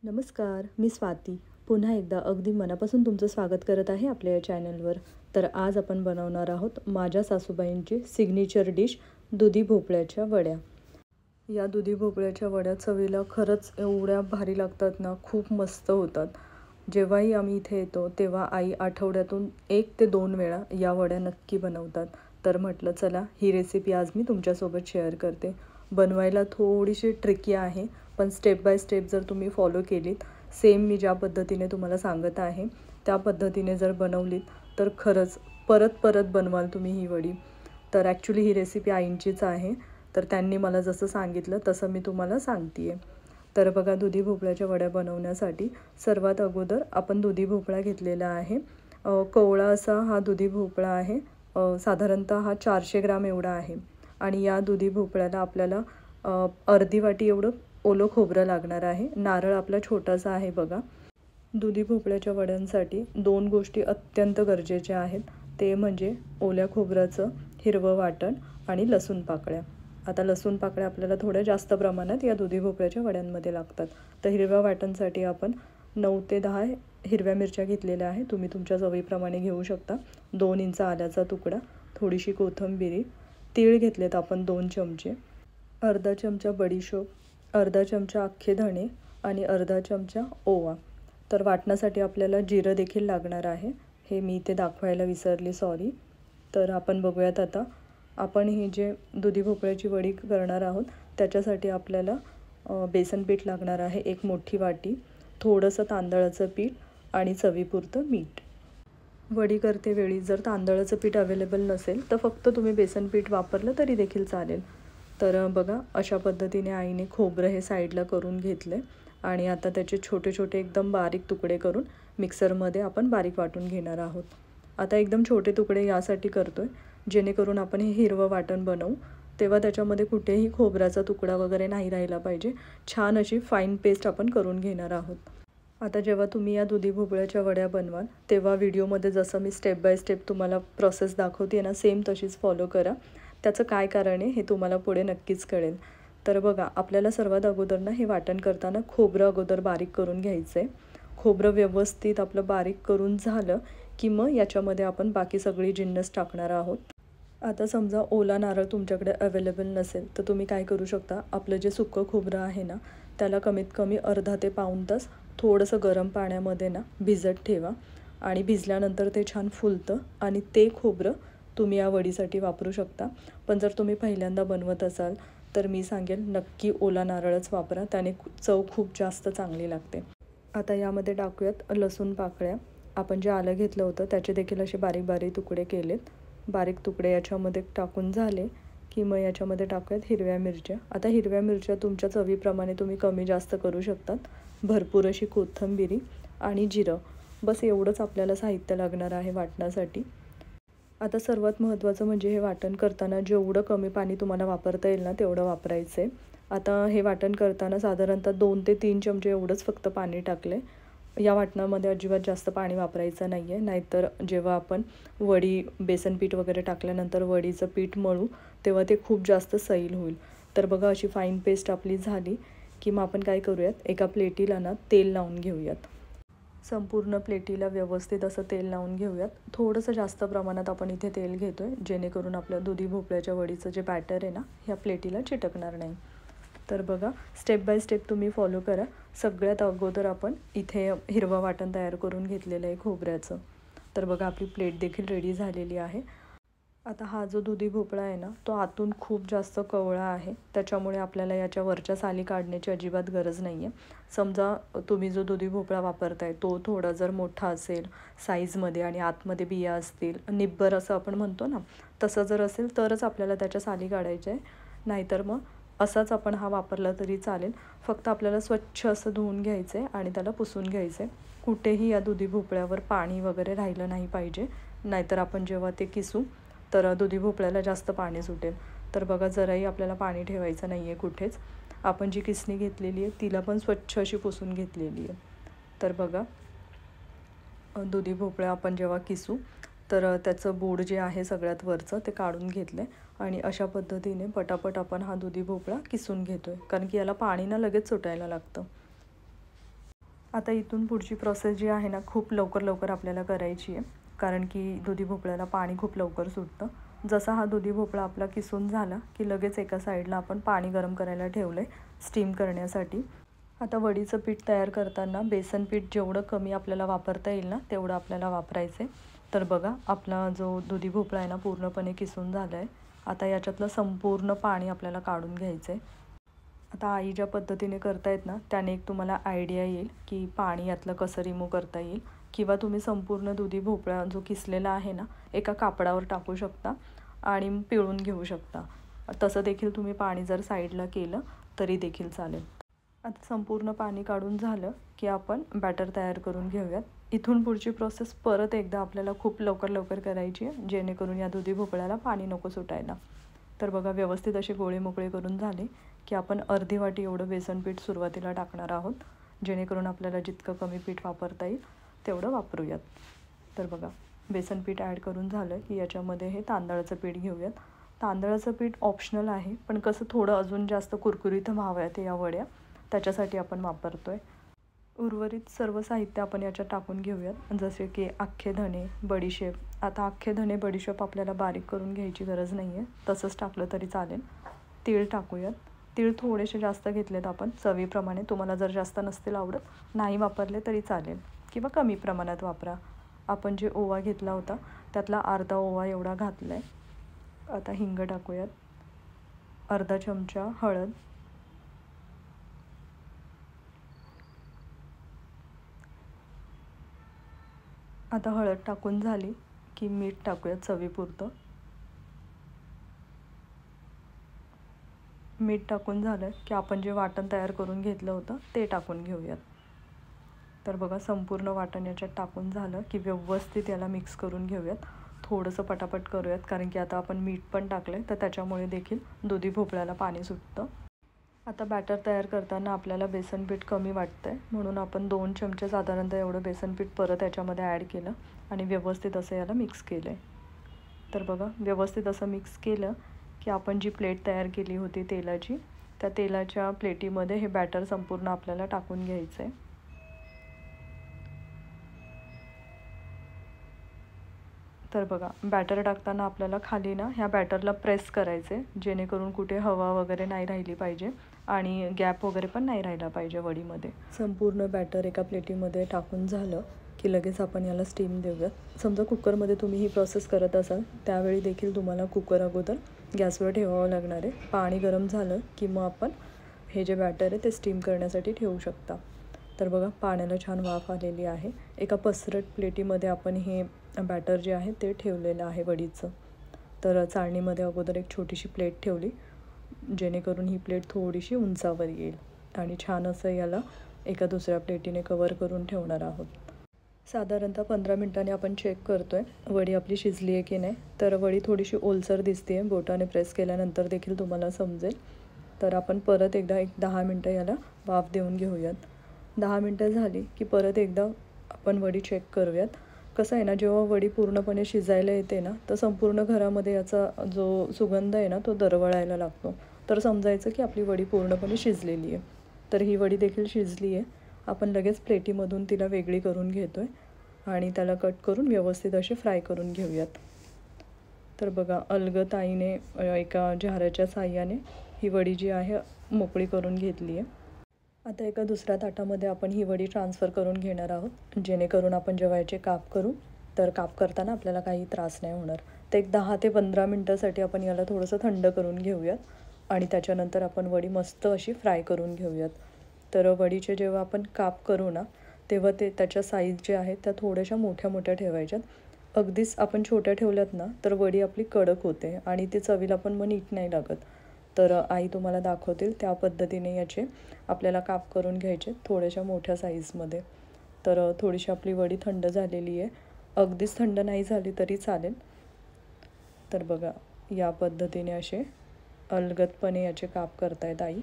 नमस्कार, मी स्वाती. पुन्हा एकदा अगदी मनापासून तुमचं स्वागत करत आहे आपल्या या चॅनलवर. तर आज आपण बनवणार आहोत माझ्या सासूबाईंची सिग्नेचर डिश दुधी भोपळ्याच्या वड्या. या दुधी भोपळ्याच्या वड्या चवीला खरंच एवढ्या भारी लागतात ना, खूप मस्त होतात. जेव्हाही आम्ही इथे येतो तेव्हा आई आठवड्यातून 1 ते 2 वेळा या वड्या नक्की बनवतात. तर म्हटलं चला ही रेसिपी आज मी तुमच्यासोबत शेअर करते. बनवायला थोडीशी ट्रिकी आहे, पण स्टेप बाय स्टेप जर तुम्ही फॉलो केलीत, सेम मी ज्या पद्धतीने तुम्हाला सांगत आहे त्या पद्धतीने जर बनवलीत तर खरंच परत परत बनवाल तुम्ही ही वडी. तर ॲक्च्युली ही रेसिपी आईंचीच आहे. तर त्यांनी मला जसं सांगितलं तसं मी तुम्हाला सांगते आहे. तर बघा, दुधी भोपळ्याच्या वड्या बनवण्यासाठी सर्वात अगोदर आपण दुधी भोपळा घेतलेला आहे. कोवळा असा हा दुधी भोपळा आहे. साधारणतः हा 400 ग्राम एवढा आहे. आणि या दुधी भोपळ्याला आपल्याला अर्धी वाटी एवढं ओलं खोबरं लागणार आहे. नारळ आपला छोटासा आहे बघा. दुधी भोपळ्याच्या वड्यांसाठी 2 गोष्टी अत्यंत गरजेच्या आहेत. ते म्हणजे ओल्या खोबऱ्याचं हिरवं वाटण आणि लसूण पाकळ्या. आता लसूण पाकळ्या आपल्याला थोड्या जास्त प्रमाणात या दुधी भोपळ्याच्या वड्यांमध्ये लागतात. तर हिरव्या वाटणसाठी आपण 9 ते 10 हिरव्या मिरच्या घेतलेल्या आहे. तुम्ही तुमच्या चवीप्रमाणे घेऊ शकता. 2 इंच आल्याचा तुकडा, थोडीशी कोथिंबीर, तीळ घेतलेत आपण 2 चमचे, अर्धा चमचा बडीशोप, अर्धा चमचा अख्खे धणे आणि अर्धा चमचा ओवा. तर वाटण्यासाठी आपल्याला जिरं देखील लागणार आहे. हे मी इथे दाखवायला विसरली, सॉरी. तर आपण बघूयात आता. आपण ही जे दुधी भोपळ्याची वडी करणार आहोत त्याच्यासाठी आपल्याला बेसन पीठ लागणार आहे 1 मोठी वाटी, थोडंसं तांदळाचं पीठ आणि चवीपुरतं मीठ. वडी करते वेळी जर तांदळाचं पीठ अवेलेबल नसेल तर फक्त तुम्ही बेसन पीठ वापरलं तरी देखील चालेल. तर बघा, अशा पद्धतीने आईने खोबरं हे साईडला करून घेतले आणि आता त्याचे छोटे छोटे एकदम बारीक तुकडे करून मिक्सरमध्ये आपण बारीक वाटून घेणार आहोत. आता एकदम छोटे तुकडे यासाठी करतो आहे जेणेकरून आपण हे हिरवं वाटण बनवू तेव्हा त्याच्यामध्ये कुठेही खोबऱ्याचा तुकडा वगैरे नाही राहिला पाहिजे. छान अशी फाईन पेस्ट आपण करून घेणार आहोत. आता जेव्हा तुम्ही या दुधी भोपळ्याच्या वड्या बनवाल तेव्हा व्हिडिओमध्ये जसं मी स्टेप बाय स्टेप तुम्हाला प्रोसेस दाखवते ना, सेम तशीच फॉलो करा. त्याचं काय कारण आहे हे तुम्हाला पुढे नक्कीच कळेल. तर बघा, आपल्याला सर्वात अगोदर ना हे वाटण करताना खोबरं अगोदर बारीक करून घ्यायचं आहे. खोबरं व्यवस्थित आपलं बारीक करून झालं की मग याच्यामध्ये आपण बाकी सगळी जिन्नस टाकणार आहोत. आता समजा ओला नारळ तुमच्याकडे अवेलेबल नसेल तर तुम्ही काय करू शकता, आपलं जे सुकं खोबरं आहे ना त्याला कमीत कमी अर्धा ते पाऊण तास थोडंसं गरम पाण्यामध्ये ना भिजत ठेवा आणि भिजल्यानंतर ते छान फुलतं आणि ते खोबरं तुम्ही या वडीसाठी वापरू शकता. पण जर तुम्ही पहिल्यांदा बनवत असाल तर मी सांगेल नक्की ओला नारळच वापरा, त्याने चव खूप जास्त चांगली लागते. आता यामध्ये टाकूयात लसूण पाकळ्या. आपण जे आलं घेतलं होतं त्याचे देखील असे बारीक बारीक तुकडे केलेत. बारीक तुकडे याच्यामध्ये टाकून झाले की मग याच्यामध्ये टाकूयात हिरव्या मिरच्या. आता हिरव्या मिरच्या तुमच्या चवीप्रमाणे तुम्ही कमी जास्त करू शकतात. भरपूर अशी कोथिंबीर आणि जिरं, बस एवढंच आपल्याला साहित्य लागणार आहे वाटण्यासाठी. आता सर्वात महत्त्वाचं म्हणजे हे वाटण करताना जेवढं कमी पाणी तुम्हाला वापरता येईल ना तेवढं वापरायचं आहे. आता हे वाटण करताना साधारणतः 2 ते 3 चमचे एवढंच फक्त पाणी टाकलं आहे. या वाटणामध्ये अजिबात जास्त पाणी वापरायचं नाही आहे, नाहीतर जेव्हा आपण वडी बेसन पीठ वगैरे टाकल्यानंतर वडीचं पीठ मळू तेव्हा ते खूप जास्त सैल होईल. तर बघा, अशी फाईन पेस्ट आपली झाली की मग आपण काय करूयात, एका प्लेटीला ना तेल लावून घेऊयात. संपूर्ण प्लेटीला व्यवस्थित असं तेल लावून घेऊयात. थोडंसं जास्त प्रमाणात आपण इथे तेल घेतो आहे जेणेकरून आपल्या दुधी भोपळ्याच्या वडीचं जे बॅटर आहे ना ह्या प्लेटीला चिटकणार नाही. तर बघा, स्टेप बाय स्टेप तुम्ही फॉलो करा. सगळ्यात अगोदर आपण इथे हिरवं वाटण तयार करून घेतलेलं आहे खोबऱ्याचं. तर बघा, आपली प्लेट देखील रेडी झालेली आहे. आता हा जो दुधी भोपळा आहे ना तो आतून खूप जास्त कवळा आहे, त्याच्यामुळे आपल्याला याच्या वरच्या साली काढण्याची अजिबात गरज नाही आहे. समजा तुम्ही जो दुधी भोपळा वापरताय तो थोडा जर मोठा असेल साईजमध्ये आणि आतमध्ये बिया असतील, निब्बर असं आपण म्हणतो ना, तसं जर असेल तरच आपल्याला त्याच्या साली काढायच्या आहे. नाहीतर मग असाच आपण हा वापरला तरी चालेल. फक्त आपल्याला स्वच्छ असं धुवून घ्यायचं आहे आणि त्याला पुसून घ्यायचं आहे. कुठेही या दुधी भोपळ्यावर पाणी वगैरे राहिलं नाही पाहिजे, नाहीतर आपण जेव्हा ते किसू तर दुधी भोपळ्याला जास्त पाणी सुटेल. तर बघा, जराही आपल्याला पाणी ठेवायचं नाही आहे कुठेच. आपण जी किसणी घेतलेली आहे तिला पण स्वच्छ अशी पुसून घेतलेली आहे. तर बघा, दुधी भोपळा आपण जेव्हा किसू तर त्याचं बोड जे आहे सगळ्यात वरचं ते काढून घेतलं आहे आणि अशा पद्धतीने पटापट आपण हा दुधी भोपळा किसून घेतो आहे, कारण की याला पाणी ना लगेच सुटायला लागतं. आता इथून पुढची प्रोसेस जी आहे ना, खूप लवकर आपल्याला करायची आहे, कारण की दुधी भोपळ्याला पाणी खूप लवकर सुटतं. जसा हा दुधी भोपळा आपला किसून झाला की लगेच एका साईडला आपण पाणी गरम करायला ठेवलं आहे स्टीम करण्यासाठी. आता वडीचं पीठ तयार करताना बेसन पीठ जेवढं कमी आपल्याला वापरता येईल ना, तेवढं आपल्याला वापरायचं आहे. तर बघा, आपला जो दुधी भोपळा आहे ना, पूर्णपणे किसून झाला आहे. आता याच्यातलं संपूर्ण पाणी आपल्याला काढून घ्यायचं आहे. आता आई ज्या पद्धतीने करतायत ना, त्याने एक तुम्हाला आयडिया येईल की पाणी यातलं कसं रिमूव्ह करता येईल. किंवा तुम्ही संपूर्ण दुधी भोपळा जो किसलेला आहे ना, एका कापडावर टाकू शकता आणि पिळून घेऊ शकता. तसं देखील तुम्ही पाणी जर साईडला केलं तरी देखील चालेल. आता संपूर्ण पाणी काढून झालं की आपण बॅटर तयार करून घेऊयात. इथून पुढची प्रोसेस परत एकदा आपल्याला खूप लवकर करायची आहे, जेणेकरून या दुधी भोपळ्याला पाणी नको सुटायला. तर बघा, व्यवस्थित असे गोळे मोकळे करून झाले की आपण अर्धी वाटी एवढं बेसन पीठ सुरुवातीला टाकणार आहोत, जेणेकरून आपल्याला जितकं कमी पीठ वापरता येईल तेवढं वापरूयात. तर बघा, बेसन पीठ ॲड करून झालं की याच्यामध्ये हे तांदळाचं पीठ घेऊयात. तांदळाचं पीठ ऑप्शनल आहे, पण कसं थोडं अजून जास्त कुरकुरीत व्हाव्यात या वड्या, त्याच्यासाठी आपण वापरतो आहे. उर्वरित सर्व साहित्य आपण याच्यात टाकून घेऊयात, जसे की अख्खे धणे, बडीशेप. आता अख्खे धणे बडीशेप आपल्याला बारीक करून घ्यायची गरज नाही आहे, तसंच टाकलं तरी चालेल. तीळ टाकूयात. तीळ थोडेसे जास्त घेतलेत आपण चवीप्रमाणे. तुम्हाला जर जास्त नसतील आवडत, नाही वापरले तरी चालेल किंवा कमी प्रमाणात वापरा. आपण जे ओवा घेतला होता त्यातला अर्धा ओवा एवढा घातला आहे. आता हिंग टाकूयात. अर्धा चमचा हळद. आता हळद टाकून झाली की मीठ टाकूयात चवीपुरतं. मीठ टाकून झालं की आपण जे वाटण तयार करून घेतलं होतं ते टाकून घेऊयात. तर बघा, संपूर्ण वाटण याच्यात टाकून झालं की व्यवस्थित याला मिक्स करून घेऊयात. थोडंसं पटापट करूयात, कारण की आता आपण मीठ पण टाकलं आहे, तर त्याच्यामुळे देखील दुधी भोपळ्याला पाणी सुटतं. आता बॅटर तयार करताना आपल्याला बेसन पीठ कमी वाटतं आहे, म्हणून आपण 2 चमचे साधारणतः एवढं बेसन पीठ परत याच्यामध्ये ॲड केलं आणि व्यवस्थित असं याला मिक्स केलं आहे. तर बघा, व्यवस्थित असं मिक्स केलं की आपण जी प्लेट तयार केली होती तेलाची, त्या तेलाच्या प्लेटीमध्ये हे बॅटर संपूर्ण आपल्याला टाकून घ्यायचं आहे. तर बघा, बॅटर टाकताना आपल्याला खाली ना ह्या बॅटरला प्रेस करायचं आहे, जेणेकरून कुठे हवा वगैरे नाही राहिली पाहिजे आणि गॅप वगैरे पण नाही राहिला पाहिजे वडीमध्ये. संपूर्ण बॅटर एका प्लेटीमध्ये टाकून झालं की लगेच आपण याला स्टीम देऊयात. समजा कुकरमध्ये तुम्ही ही प्रोसेस करत असाल, त्यावेळी देखील तुम्हाला कुकर अगोदर गॅसवर ठेवावं लागणार आहे. पाणी गरम झालं की मग आपण हे जे बॅटर आहे ते स्टीम करण्यासाठी ठेवू शकता. तर बघा, पाण्याला छान वाफ आलेली आहे. एका पसरट प्लेटीमध्ये आपण हे बॅटर जे आहे ते ठेवलेलं आहे वडीचं. तर चाळणीमध्ये अगोदर एक छोटीशी प्लेट ठेवली, जेणेकरून ही प्लेट थोडीशी उंचावर येईल आणि छान असं याला एका दुसऱ्या प्लेटीने कवर करून ठेवणार आहोत. साधारणतः 15 मिनिटांनी आपण चेक करतो आहे वडी आपली शिजली आहे की नाही. तर वडी थोडीशी ओलसर दिसते आहे, बोटाने प्रेस केल्यानंतर देखील तुम्हाला समजेल. तर आपण परत एकदा 10 मिनटं याला वाफ देऊन घेऊयात. 10 मिनटं झाली की परत एकदा आपण वडी चेक करूयात. कसं आहे ना, जेव्हा वडी पूर्णपणे शिजायला येते ना, तर संपूर्ण घरामध्ये याचा जो सुगंध आहे ना, तो दरवळायला लागतो. तर समजायचं की आपली वडी पूर्णपणे शिजलेली आहे. तर ही वडी देखील शिजली आहे. आपण लगेच प्लेटीमधून तिला वेगळी करून घेतो आहे आणि त्याला कट करून व्यवस्थित असे फ्राय करून घेऊयात. तर बघा, अलगद आईने एका झाऱ्याच्या साहाय्याने ही वडी जी आहे मोकळी करून घेतली आहे. आता एका दुसऱ्या ताटामध्ये आपण ही वडी ट्रान्सफर करून घेणार आहोत, जेणेकरून आपण जेव्हा याचे काप करू तर काप करताना आपल्याला काही त्रास नाही होणार. तर एक 10 ते 15 मिनटासाठी आपण याला थोडंसं थंड करून घेऊयात आणि त्याच्यानंतर आपण वडी मस्त अशी फ्राय करून घेऊयात. तर वडीचे जेव्हा आपण काप करू ना, तेव्हा त्याच्या साईज जे आहेत त्या थोड्याशा मोठ्या ठेवायच्यात. अगदीच आपण छोट्या ठेवल्यात ना, तर वडी आपली कडक होते आणि ती चवीला पण मग नीट नाही लागत. तर आई तुम्हाला दाखवतील त्या पद्धतीने याचे आपल्याला काप करून घ्यायचे, थोड्याशा मोठ्या साईजमध्ये. तर थोडीशी आपली वडी थंड झालेली आहे, अगदीच थंड नाही झाली तरी चालेल. तर बघा, या पद्धतीने असे अलगदपणे याचे काप करतायत आई.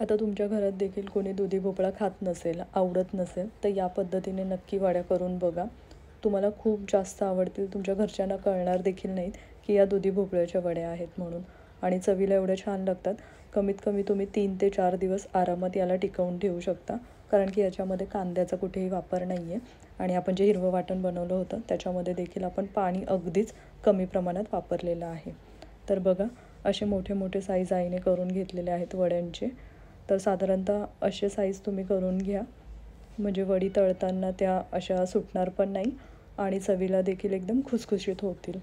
आता तुमच्या घरात देखील कोणी दुधी भोपळा खात नसेल, आवडत नसेल, तर या पद्धतीने नक्की वड्या करून बघा. तुम्हाला खूप जास्त आवडतील. तुमच्या घरच्यांना कळणार देखील नाहीत की या दुधी भोपळ्याच्या वड्या आहेत म्हणून, आणि चवीला एवढ्या छान लागतात कमीत कमी तुम्ही 3 ते 4 दिवस आरामात याला टिकवून ठेवू शकता, कारण की याच्यामध्ये कांद्याचा कुठेही वापर नाही आहे. आणि आपण जे हिरवं वाटण बनवलं होतं त्याच्यामध्ये देखील आपण पाणी अगदीच कमी प्रमाणात वापरलेलं आहे. तर बघा, असे मोठे मोठे साईज आईने करून घेतलेले आहेत वड्यांचे. तर साधारणतः असे साईज तुम्ही करून घ्या, म्हणजे वडी तळताना त्या अशा सुटणार पण नाही आणि चवीला देखील एकदम खुसखुशीत होतील.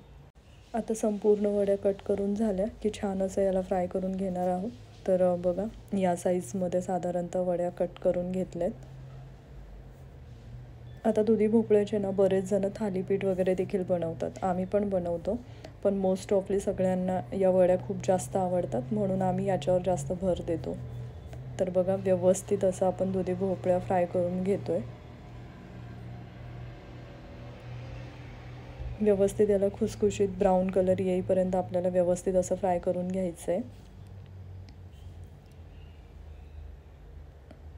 आता संपूर्ण वड्या कट करून झाल्या की छान असं याला फ्राय करून घेणार आहोत. तर बघा, या साईजमध्ये साधारणतः वड्या कट करून घेतल्यात. आता दुधी भोपळ्याचे ना बरेच जण थालीपीठ वगैरे देखील बनवतात, आम्ही पण बनवतो. पण मोस्ट ऑफली सगळ्यांना या वड्या खूप जास्त आवडतात, म्हणून आम्ही याच्यावर जास्त भर देतो. तर बघा, व्यवस्थित असं आपण दुधी भोपळ्या फ्राय करून घेतोय. व्यवस्थित याला खुसखुशीत ब्राऊन कलर येईपर्यंत आपल्याला व्यवस्थित असं फ्राय करून घ्यायचं आहे.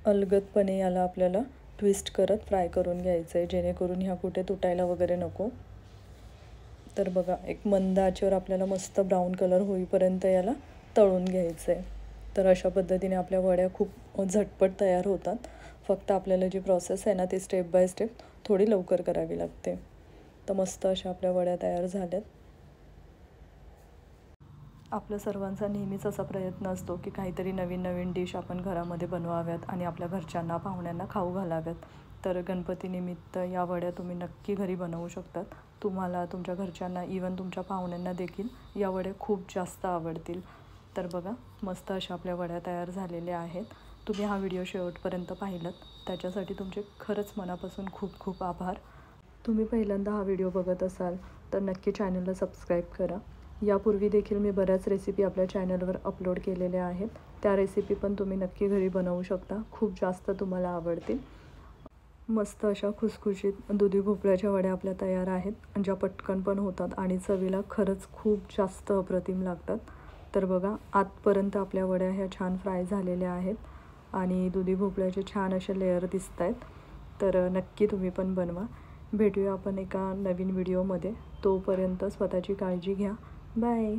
अलगदपणे याला आपल्याला ट्विस्ट करत फ्राय करून घ्यायचं आहे, जेणेकरून ह्या कुठे तुटायला वगैरे नको. तर बघा, एक मंद आचेवर आपल्याला मस्त ब्राऊन कलर होईपर्यंत याला तळून घ्यायचं आहे. तर अशा पद्धतीने आपल्या वड्या खूप झटपट तयार होतात. फक्त आपल्याला जी प्रोसेस आहे ना ती स्टेप बाय स्टेप थोडी लवकर करावी लागते. तर मस्त अशा आपल्या वड्या तयार झाल्यात. आपल्या सर्वांचा नेहमीच असा प्रयत्न असतो की काहीतरी नवीन नवीन डिश आपण घरामध्ये बनवाव्यात आणि आपल्या घरच्यांना, पाहुण्यांना खाऊ घालाव्यात. तर गणपतीनिमित्त या वड्या तुम्ही नक्की घरी बनवू शकतात. तुम्हाला, तुमच्या घरच्यांना, इवन तुमच्या पाहुण्यांना देखील या वड्या खूप जास्त आवडतील. तर बघा, मस्त अशा आपल्या वड्या तयार झालेल्या आहेत. तुम्ही हा व्हिडिओ शेवटपर्यंत पाहिलात त्याच्यासाठी तुमचे खरंच मनापासून खूप खूप आभार. तुम्ही पहिल्यांदा हा व्हिडिओ बघत असाल तर नक्की चॅनलला सबस्क्राईब करा. यापूर्वी देखील मी बऱ्याच रेसिपी आपल्या चॅनलवर अपलोड केलेल्या आहेत. त्या रेसिपी पण तुम्ही नक्की घरी बनवू शकता, खूप जास्त तुम्हाला आवडतील. मस्त अशा खुसखुशीत दुधी भोपळ्याच्या वड्या आपल्या तयार आहेत, ज्या पटकन पण होतात आणि चवीला खरंच खूप जास्त अप्रतिम लागतात. तर बघा, आतपर्यंत आपल्या वड्या ह्या छान फ्राय झालेल्या आहेत आणि दुधी भोपळ्याचे छान असे लेअर दिसत आहेत. तर नक्की तुम्ही पण बनवा. भेटूया आपण एका नवीन व्हिडिओमध्ये. तोपर्यंत स्वतःची काळजी घ्या. बाय.